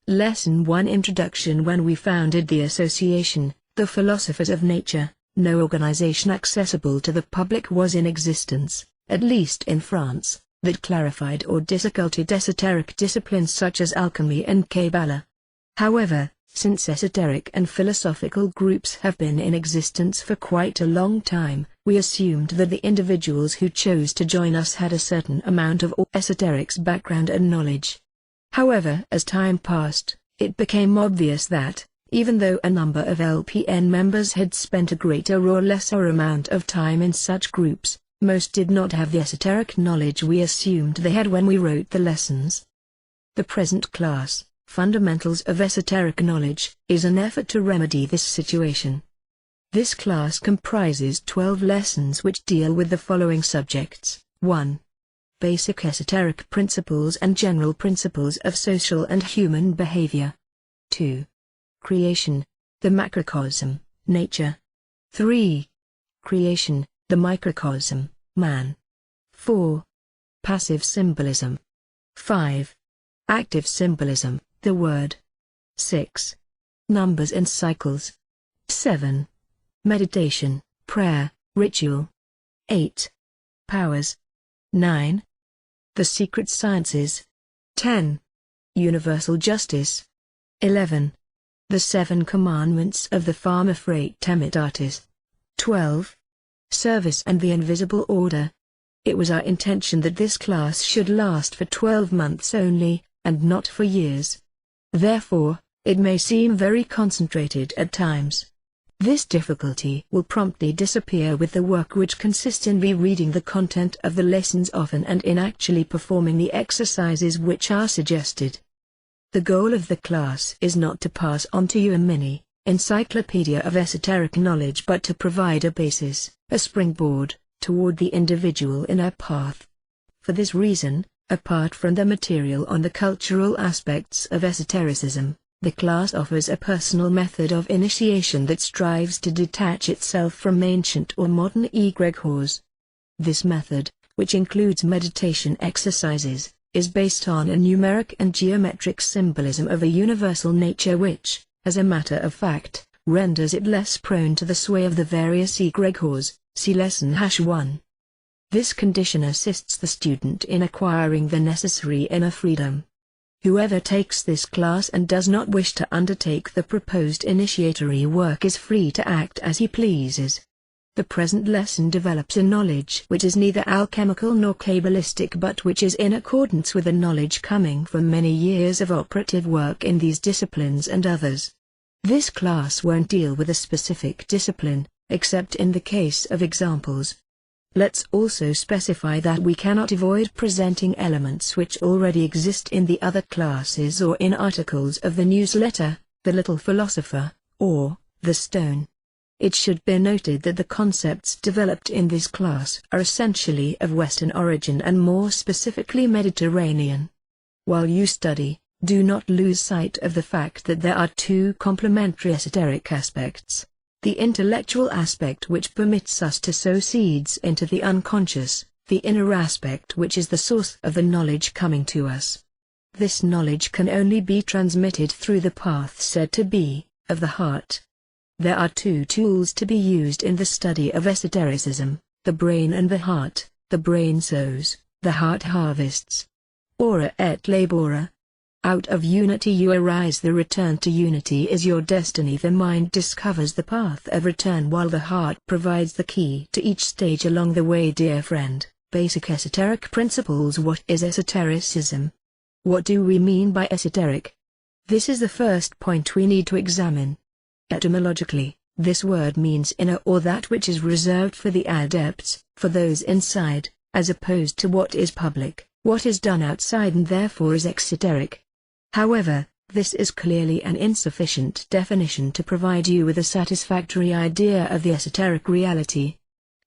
Lesson 1 Introduction. When we founded the association, the philosophers of nature, no organization accessible to the public was in existence, at least in France, that clarified or disocculted esoteric disciplines such as alchemy and Kabbalah. However, since esoteric and philosophical groups have been in existence for quite a long time, we assumed that the individuals who chose to join us had a certain amount of esoteric's background and knowledge. However, as time passed, it became obvious that, even though a number of LPN members had spent a greater or lesser amount of time in such groups, most did not have the esoteric knowledge we assumed they had when we wrote the lessons. The present class, Fundamentals of Esoteric Knowledge, is an effort to remedy this situation. This class comprises 12 lessons which deal with the following subjects. 1. Basic esoteric principles and general principles of social and human behavior. 2. Creation, the macrocosm, nature. 3. Creation, the microcosm, man. 4. Passive symbolism. 5. Active symbolism, the word. 6. Numbers and cycles. 7. Meditation, prayer, ritual. 8. Powers. 9. The secret sciences. 10. Universal justice. 11. The 7 commandments of the Pharma Fraternitatis. 12. Service and the invisible order. It was our intention that this class should last for 12 months only, and not for years. Therefore, it may seem very concentrated at times. This difficulty will promptly disappear with the work which consists in rereading the content of the lessons often and in actually performing the exercises which are suggested. The goal of the class is not to pass on to you a mini encyclopedia of esoteric knowledge but to provide a basis, a springboard, toward the individual inner path. For this reason, apart from the material on the cultural aspects of esotericism, the class offers a personal method of initiation that strives to detach itself from ancient or modern egregores. This method, which includes meditation exercises, is based on a numeric and geometric symbolism of a universal nature which, as a matter of fact, renders it less prone to the sway of the various egregores. See lesson #1. This condition assists the student in acquiring the necessary inner freedom. Whoever takes this class and does not wish to undertake the proposed initiatory work is free to act as he pleases. The present lesson develops a knowledge which is neither alchemical nor Kabbalistic but which is in accordance with the knowledge coming from many years of operative work in these disciplines and others. This class won't deal with a specific discipline, except in the case of examples. Let's also specify that we cannot avoid presenting elements which already exist in the other classes or in articles of the newsletter, The Little Philosopher, or The Stone. It should be noted that the concepts developed in this class are essentially of Western origin and more specifically Mediterranean. While you study, do not lose sight of the fact that there are 2 complementary esoteric aspects. The intellectual aspect which permits us to sow seeds into the unconscious, the inner aspect which is the source of the knowledge coming to us. This knowledge can only be transmitted through the path said to be, of the heart. There are 2 tools to be used in the study of esotericism, the brain and the heart. The brain sows, the heart harvests. Ora et labora. Out of unity you arise. The return to unity is your destiny. The mind discovers the path of return while the heart provides the key to each stage along the way. Dear friend, basic esoteric principles. What is esotericism? What do we mean by esoteric? This is the first point we need to examine. Etymologically, this word means inner or that which is reserved for the adepts, for those inside, as opposed to what is public, what is done outside and therefore is exoteric. However, this is clearly an insufficient definition to provide you with a satisfactory idea of the esoteric reality.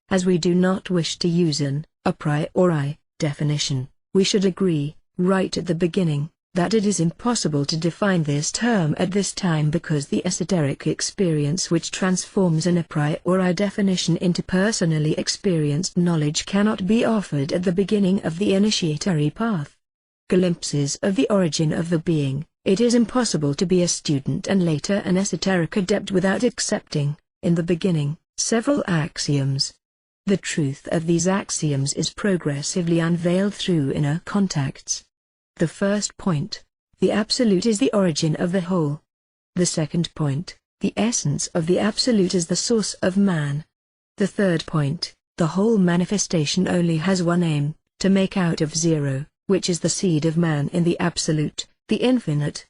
As we do not wish to use an a priori definition, we should agree, right at the beginning, that it is impossible to define this term at this time because the esoteric experience which transforms an a priori definition into personally experienced knowledge cannot be offered at the beginning of the initiatory path. Glimpses of the origin of the being, It is impossible to be a student and later an esoteric adept without accepting, in the beginning, several axioms. The truth of these axioms is progressively unveiled through inner contacts. The first point: the Absolute is the origin of the whole. The second point: the essence of the Absolute is the source of man. The third point: the whole manifestation only has one aim, to make out of zero, which is the seed of man in the Absolute, the Infinite.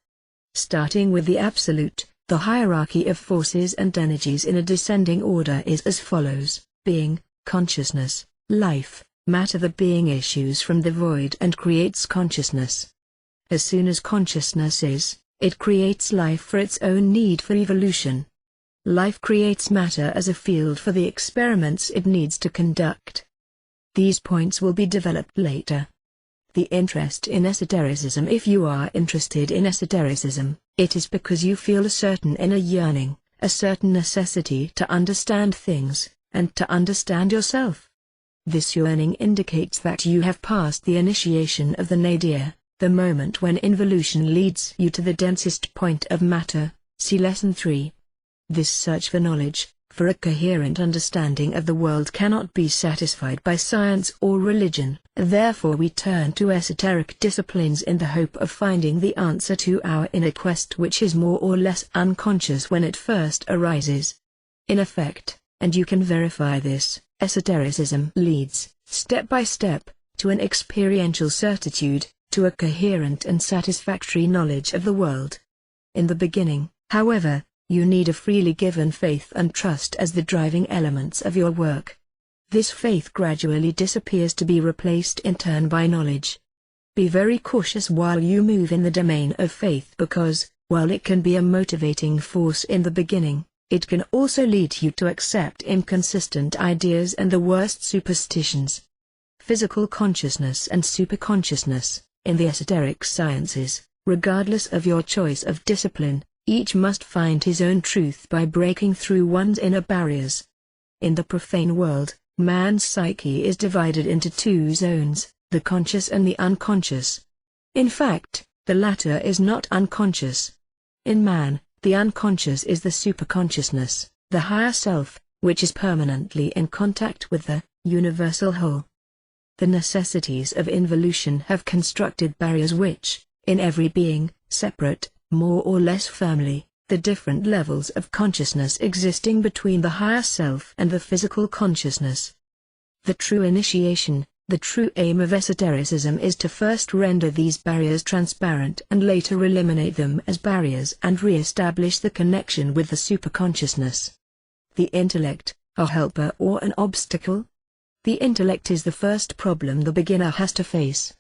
Starting with the Absolute, the hierarchy of forces and energies in a descending order is as follows: being, consciousness, life, matter. The being issues from the void and creates consciousness. As soon as consciousness is, it creates life for its own need for evolution. Life creates matter as a field for the experiments it needs to conduct. These points will be developed later. The interest in esotericism: if you are interested in esotericism, it is because you feel a certain inner yearning, a certain necessity to understand things, and to understand yourself. This yearning indicates that you have passed the initiation of the nadir, the moment when involution leads you to the densest point of matter. See Lesson 3. This search for knowledge, for a coherent understanding of the world, cannot be satisfied by science or religion. Therefore we turn to esoteric disciplines in the hope of finding the answer to our inner quest, which is more or less unconscious when it first arises. In effect, and you can verify this, esotericism leads, step by step, to an experiential certitude, to a coherent and satisfactory knowledge of the world. In the beginning, however, you need a freely given faith and trust as the driving elements of your work. This faith gradually disappears to be replaced in turn by knowledge. Be very cautious while you move in the domain of faith, because, while it can be a motivating force in the beginning, it can also lead you to accept inconsistent ideas and the worst superstitions. Physical consciousness and superconsciousness, in the esoteric sciences, regardless of your choice of discipline, each must find his own truth by breaking through one's inner barriers. In the profane world, man's psyche is divided into two zones, the conscious and the unconscious. In fact, the latter is not unconscious. In man, the unconscious is the superconsciousness, the higher self, which is permanently in contact with the universal whole. The necessities of involution have constructed barriers which, in every being, separate, more or less firmly, the different levels of consciousness existing between the higher self and the physical consciousness. The true initiation, the true aim of esotericism is to first render these barriers transparent and later eliminate them as barriers and re-establish the connection with the superconsciousness. The intellect, a helper or an obstacle? The intellect is the first problem the beginner has to face.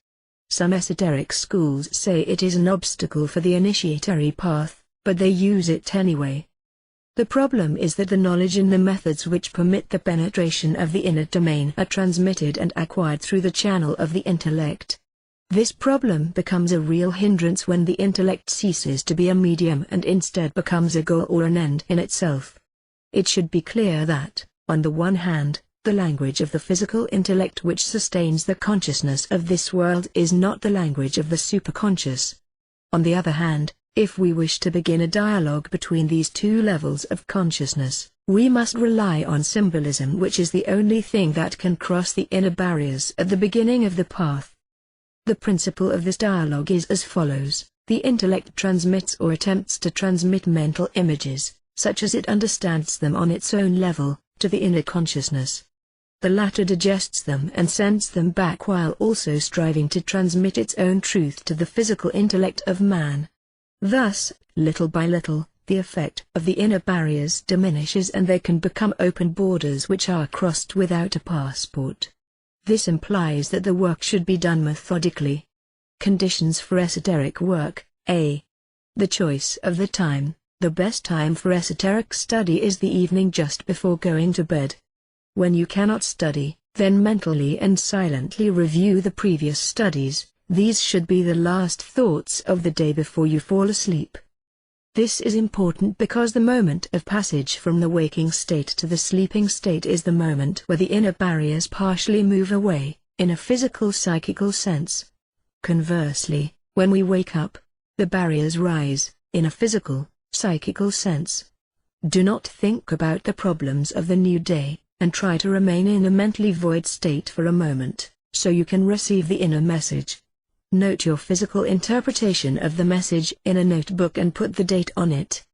Some esoteric schools say it is an obstacle for the initiatory path, but they use it anyway. The problem is that the knowledge and the methods which permit the penetration of the inner domain are transmitted and acquired through the channel of the intellect. This problem becomes a real hindrance when the intellect ceases to be a medium and instead becomes a goal or an end in itself. It should be clear that, on the one hand, the language of the physical intellect which sustains the consciousness of this world is not the language of the superconscious. On the other hand, if we wish to begin a dialogue between these two levels of consciousness, we must rely on symbolism, which is the only thing that can cross the inner barriers at the beginning of the path. The principle of this dialogue is as follows: the intellect transmits or attempts to transmit mental images, such as it understands them on its own level, to the inner consciousness. The latter digests them and sends them back while also striving to transmit its own truth to the physical intellect of man. Thus, little by little, the effect of the inner barriers diminishes and they can become open borders which are crossed without a passport. This implies that the work should be done methodically. Conditions for esoteric work: A. The choice of the time. The best time for esoteric study is the evening just before going to bed. When you cannot study, then mentally and silently review the previous studies. These should be the last thoughts of the day before you fall asleep. This is important because the moment of passage from the waking state to the sleeping state is the moment where the inner barriers partially move away, in a physical psychical sense. Conversely, when we wake up, the barriers rise, in a physical, psychical sense. Do not think about the problems of the new day, and try to remain in a mentally void state for a moment, so you can receive the inner message. Note your physical interpretation of the message in a notebook and put the date on it.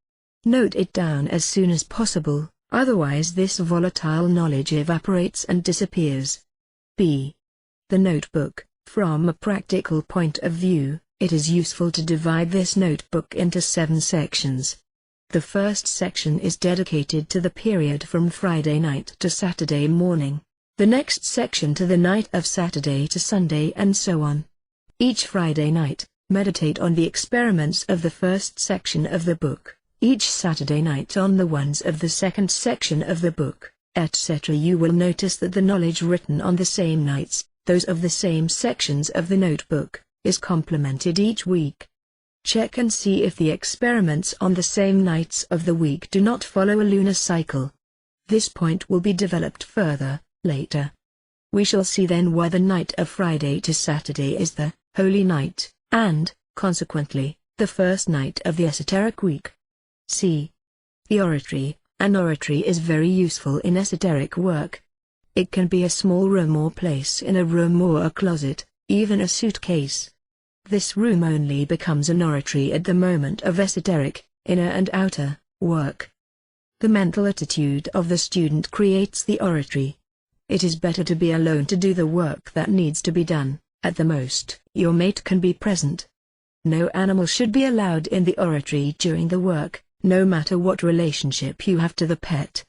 Note it down as soon as possible, otherwise this volatile knowledge evaporates and disappears. B. The notebook. From a practical point of view, it is useful to divide this notebook into 7 sections. The first section is dedicated to the period from Friday night to Saturday morning, the next section to the night of Saturday to Sunday, and so on. Each Friday night, meditate on the experiments of the first section of the book, each Saturday night on the ones of the second section of the book, etc. You will notice that the knowledge written on the same nights, those of the same sections of the notebook, is complemented each week. Check and see if the experiments on the same nights of the week do not follow a lunar cycle. This point will be developed further, later. We shall see then why the night of Friday to Saturday is the holy night, and, consequently, the first night of the esoteric week. C. The oratory. An oratory is very useful in esoteric work. It can be a small room or place in a room or a closet, even a suitcase. This room only becomes an oratory at the moment of esoteric, inner and outer, work. The mental attitude of the student creates the oratory. It is better to be alone to do the work that needs to be done. At the most, your mate can be present. No animal should be allowed in the oratory during the work, no matter what relationship you have to the pet.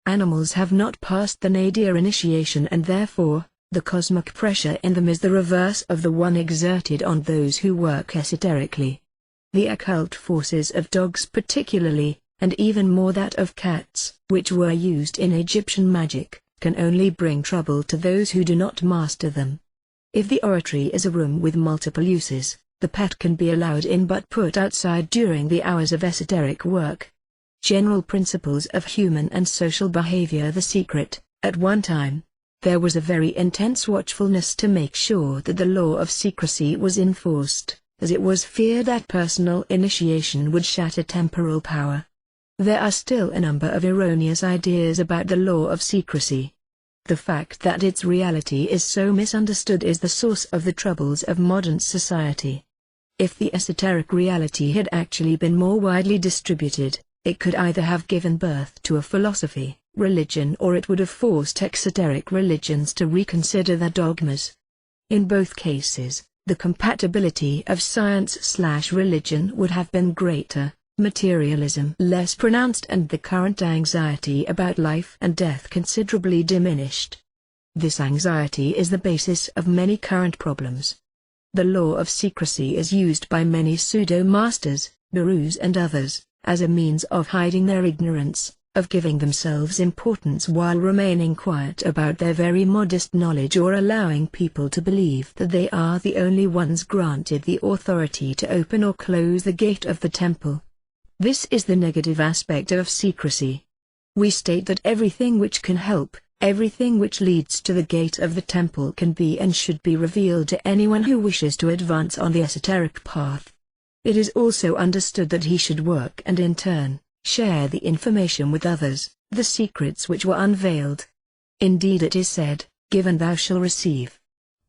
Animals have not passed the nadir initiation, and therefore, the cosmic pressure in them is the reverse of the one exerted on those who work esoterically. The occult forces of dogs particularly, and even more that of cats, which were used in Egyptian magic, can only bring trouble to those who do not master them. If the oratory is a room with multiple uses, the pet can be allowed in but put outside during the hours of esoteric work. General principles of human and social behavior. The secret. At one time, there was a very intense watchfulness to make sure that the law of secrecy was enforced, as it was feared that personal initiation would shatter temporal power. There are still a number of erroneous ideas about the law of secrecy. The fact that its reality is so misunderstood is the source of the troubles of modern society. If the esoteric reality had actually been more widely distributed, it could either have given birth to a philosophy, religion, or it would have forced exoteric religions to reconsider their dogmas. In both cases, the compatibility of science/religion would have been greater, materialism less pronounced, and the current anxiety about life and death considerably diminished. This anxiety is the basis of many current problems. The law of secrecy is used by many pseudo-masters, gurus and others, as a means of hiding their ignorance, of giving themselves importance while remaining quiet about their very modest knowledge, or allowing people to believe that they are the only ones granted the authority to open or close the gate of the temple. This is the negative aspect of secrecy. We state that everything which can help, everything which leads to the gate of the temple can be and should be revealed to anyone who wishes to advance on the esoteric path. It is also understood that he should work and in turn, share the information with others, the secrets which were unveiled. Indeed, it is said, "Give and thou shalt receive."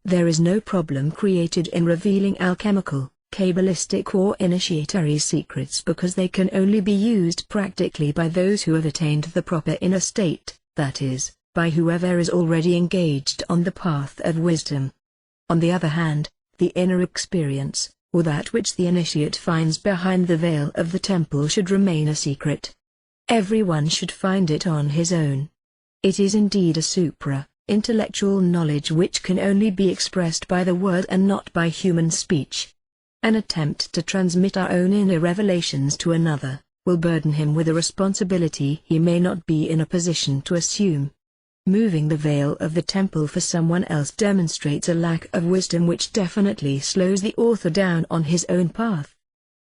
There is no problem created in revealing alchemical, Kabbalistic or initiatory secrets, because they can only be used practically by those who have attained the proper inner state, that is, by whoever is already engaged on the path of wisdom. On the other hand, the inner experience, or that which the initiate finds behind the veil of the temple, should remain a secret. Everyone should find it on his own. It is indeed a supra-intellectual knowledge which can only be expressed by the word and not by human speech. An attempt to transmit our own inner revelations to another will burden him with a responsibility he may not be in a position to assume. Moving the veil of the temple for someone else demonstrates a lack of wisdom which definitely slows the author down on his own path.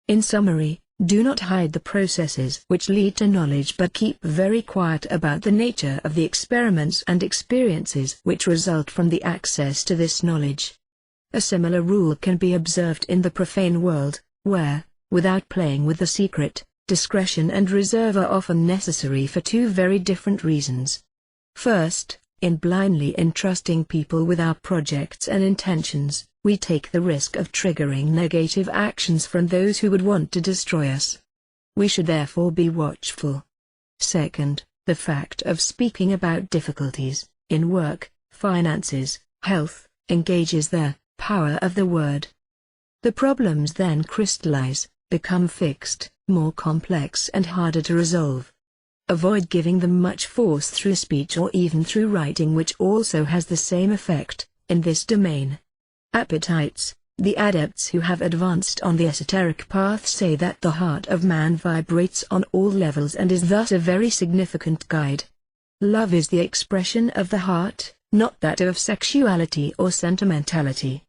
In summary, do not hide the processes which lead to knowledge, but keep very quiet about the nature of the experiments and experiences which result from the access to this knowledge. A similar rule can be observed in the profane world, where, Without playing with the secret, discretion and reserve are often necessary for two very different reasons. First, in blindly entrusting people with our projects and intentions, we take the risk of triggering negative actions from those who would want to destroy us. We should therefore be watchful. Second, the fact of speaking about difficulties, in work, finances, health, engages the power of the word. The problems then crystallize, become fixed, more complex and harder to resolve. Avoid giving them much force through speech or even through writing, which also has the same effect, in this domain. Appetites. The adepts who have advanced on the esoteric path say that the heart of man vibrates on all levels and is thus a very significant guide. Love is the expression of the heart, not that of sexuality or sentimentality.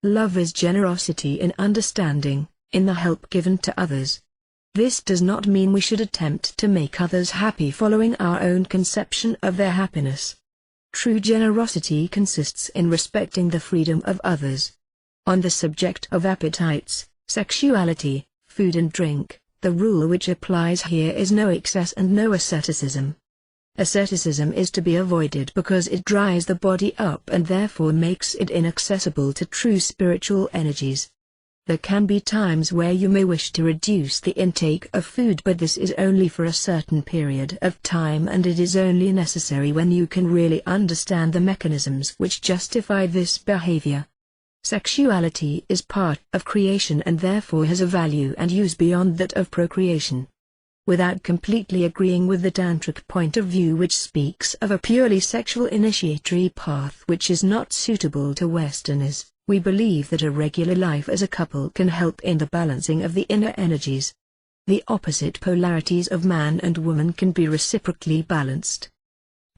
Love is generosity in understanding, in the help given to others. This does not mean we should attempt to make others happy following our own conception of their happiness. True generosity consists in respecting the freedom of others. On the subject of appetites, sexuality, food and drink, the rule which applies here is no excess and no asceticism. Asceticism is to be avoided because it dries the body up and therefore makes it inaccessible to true spiritual energies. There can be times where you may wish to reduce the intake of food, but this is only for a certain period of time, and it is only necessary when you can really understand the mechanisms which justify this behavior. Sexuality is part of creation and therefore has a value and use beyond that of procreation. Without completely agreeing with the tantric point of view, which speaks of a purely sexual initiatory path which is not suitable to Westerners, we believe that a regular life as a couple can help in the balancing of the inner energies. The opposite polarities of man and woman can be reciprocally balanced.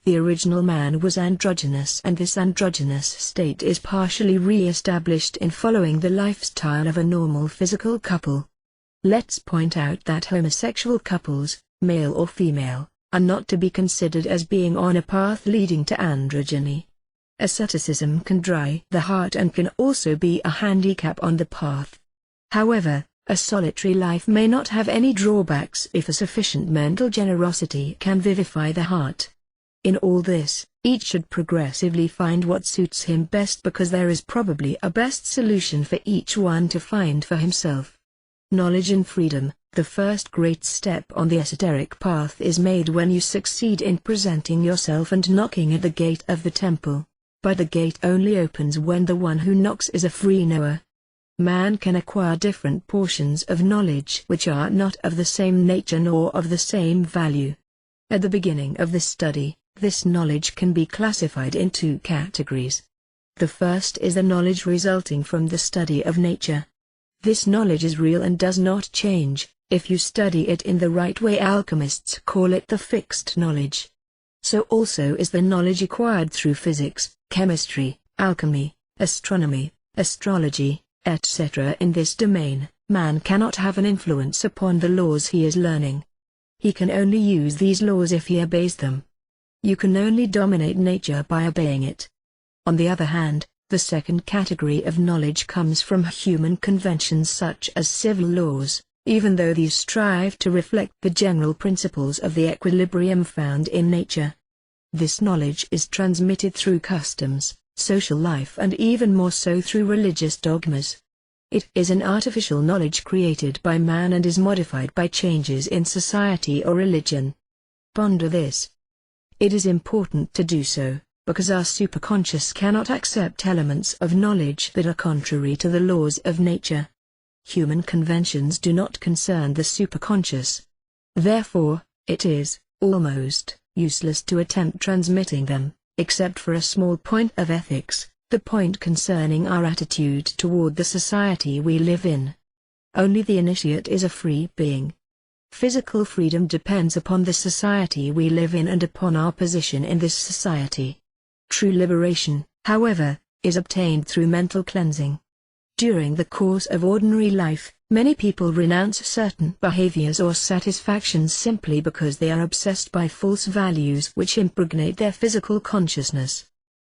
The original man was androgynous, and this androgynous state is partially re-established in following the lifestyle of a normal physical couple. Let's point out that homosexual couples, male or female, are not to be considered as being on a path leading to androgyny. Asceticism can dry the heart and can also be a handicap on the path. However, a solitary life may not have any drawbacks if a sufficient mental generosity can vivify the heart. In all this, each should progressively find what suits him best, because there is probably a best solution for each one to find for himself. Knowledge and freedom. The first great step on the esoteric path is made when you succeed in presenting yourself and knocking at the gate of the temple. But the gate only opens when the one who knocks is a free knower. Man can acquire different portions of knowledge which are not of the same nature nor of the same value. At the beginning of the study, this knowledge can be classified in two categories. The first is the knowledge resulting from the study of nature. This knowledge is real and does not change. If you study it in the right way, alchemists call it the fixed knowledge. So also is the knowledge acquired through physics, chemistry, alchemy, astronomy, astrology, etc. In this domain, man cannot have an influence upon the laws he is learning. He can only use these laws if he obeys them. You can only dominate nature by obeying it. On the other hand, the second category of knowledge comes from human conventions such as civil laws, even though these strive to reflect the general principles of the equilibrium found in nature. This knowledge is transmitted through customs, social life, and even more so through religious dogmas. It is an artificial knowledge created by man and is modified by changes in society or religion. Ponder this. It is important to do so, because our superconscious cannot accept elements of knowledge that are contrary to the laws of nature. Human conventions do not concern the superconscious. Therefore, it is, almost, useless to attempt transmitting them, except for a small point of ethics, the point concerning our attitude toward the society we live in. Only the initiate is a free being. Physical freedom depends upon the society we live in and upon our position in this society. True liberation, however, is obtained through mental cleansing. During the course of ordinary life, many people renounce certain behaviors or satisfactions simply because they are obsessed by false values which impregnate their physical consciousness.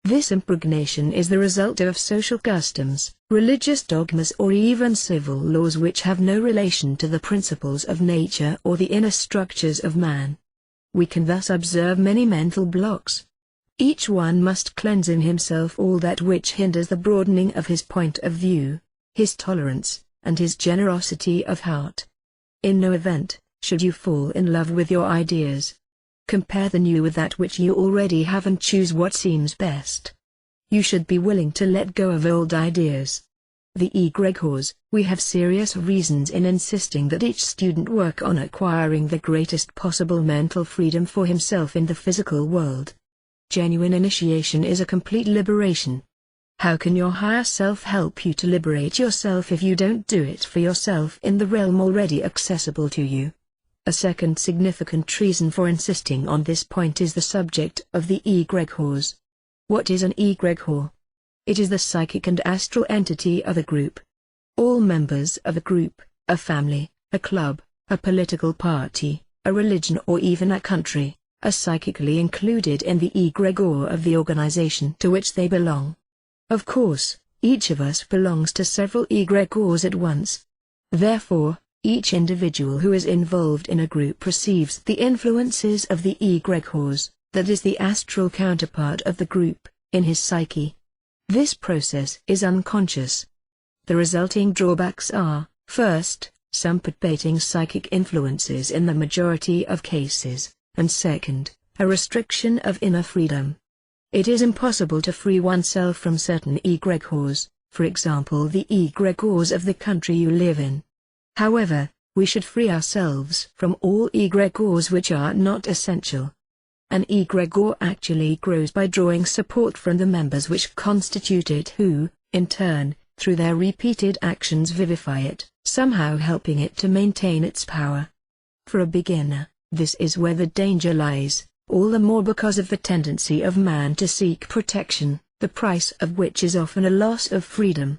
This impregnation is the result of social customs, religious dogmas or even civil laws which have no relation to the principles of nature or the inner structures of man. We can thus observe many mental blocks. Each one must cleanse in himself all that which hinders the broadening of his point of view, his tolerance, and his generosity of heart. In no event should you fall in love with your ideas. Compare the new with that which you already have and choose what seems best. You should be willing to let go of old ideas. The egregores, we have serious reasons in insisting that each student work on acquiring the greatest possible mental freedom for himself in the physical world. Genuine initiation is a complete liberation. How can your higher self help you to liberate yourself if you don't do it for yourself in the realm already accessible to you? A second significant reason for insisting on this point is the subject of the egregores. What is an egregore? It is the psychic and astral entity of a group. All members of a group, a family, a club, a political party, a religion or even a country, are psychically included in the egregore of the organization to which they belong. Of course, each of us belongs to several egregores at once. Therefore, each individual who is involved in a group receives the influences of the egregores, that is the astral counterpart of the group, in his psyche. This process is unconscious. The resulting drawbacks are, first, some perpetuating psychic influences in the majority of cases, and second, a restriction of inner freedom. It is impossible to free oneself from certain egregores, for example the egregores of the country you live in. However, we should free ourselves from all egregores which are not essential. An egregore actually grows by drawing support from the members which constitute it who, in turn, through their repeated actions vivify it, somehow helping it to maintain its power. For a beginner, this is where the danger lies, all the more because of the tendency of man to seek protection, the price of which is often a loss of freedom.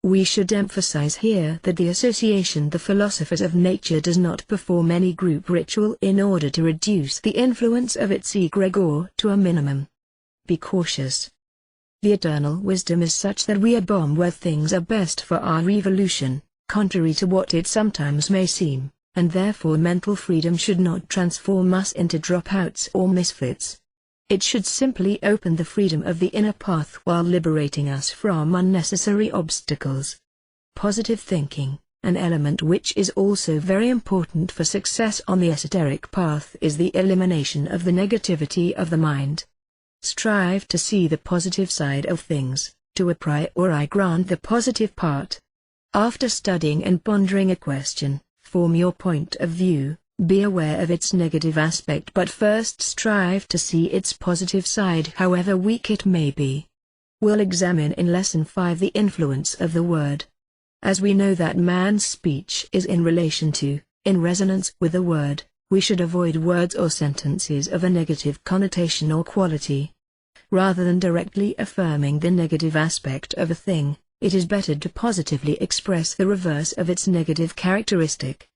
We should emphasize here that the association the philosophers of nature does not perform any group ritual in order to reduce the influence of its egregore to a minimum. Be cautious. The eternal wisdom is such that we are born where things are best for our evolution, contrary to what it sometimes may seem, and therefore mental freedom should not transform us into dropouts or misfits. It should simply open the freedom of the inner path while liberating us from unnecessary obstacles. Positive thinking, an element which is also very important for success on the esoteric path, is the elimination of the negativity of the mind. Strive to see the positive side of things, to a priori grant the positive part. After studying and pondering a question, form your point of view. Be aware of its negative aspect but first strive to see its positive side however weak it may be. We'll examine in Lesson 5 the influence of the word. As we know that man's speech is in relation to, in resonance with a word, we should avoid words or sentences of a negative connotation or quality. Rather than directly affirming the negative aspect of a thing, it is better to positively express the reverse of its negative characteristic.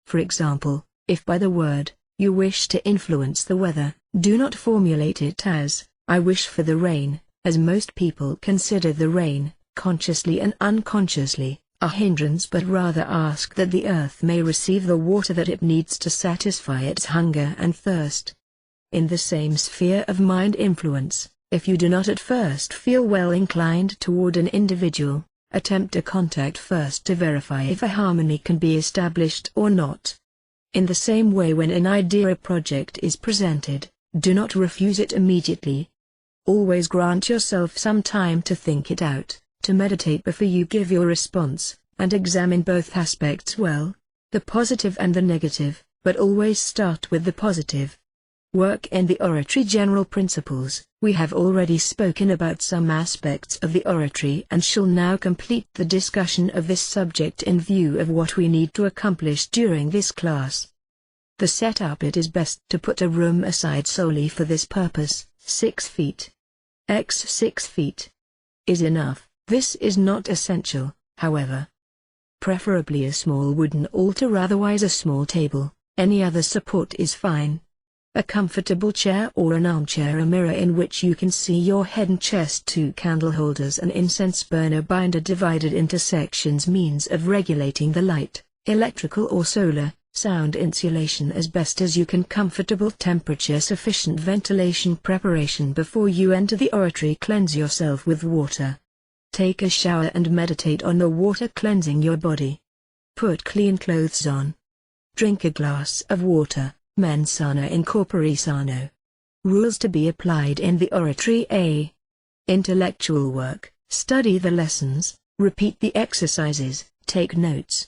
For example, if by the word, you wish to influence the weather, do not formulate it as, I wish for the rain, as most people consider the rain, consciously and unconsciously, a hindrance, but rather ask that the earth may receive the water that it needs to satisfy its hunger and thirst. In the same sphere of mind influence, if you do not at first feel well inclined toward an individual, attempt a contact first to verify if a harmony can be established or not. In the same way, when an idea or project is presented, do not refuse it immediately. Always grant yourself some time to think it out, to meditate before you give your response, and examine both aspects well, the positive and the negative, but always start with the positive. Work in the oratory general principles. We have already spoken about some aspects of the oratory and shall now complete the discussion of this subject in view of what we need to accomplish during this class. The setup: it is best to put a room aside solely for this purpose. 6 feet x 6 feet is enough. This is not essential, however. Preferably a small wooden altar, otherwise a small table. Any other support is fine. a comfortable chair or an armchair, a mirror in which you can see your head and chest, 2 candle holders, an incense burner binder divided into sections, means of regulating the light, electrical or solar, sound insulation as best as you can, comfortable temperature, sufficient ventilation, preparation before you enter the oratory, cleanse yourself with water. Take a shower and meditate on the water cleansing your body. Put clean clothes on. Drink a glass of water, mens sana in corpore sano. Rules to be applied in the oratory. A. Intellectual work: study the lessons, repeat the exercises, take notes.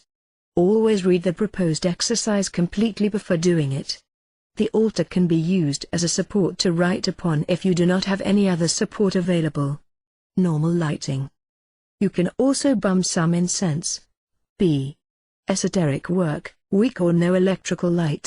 Always read the proposed exercise completely before doing it. The altar can be used as a support to write upon if you do not have any other support available. Normal lighting. You can also burn some incense. B. Esoteric work: weak or no electrical light.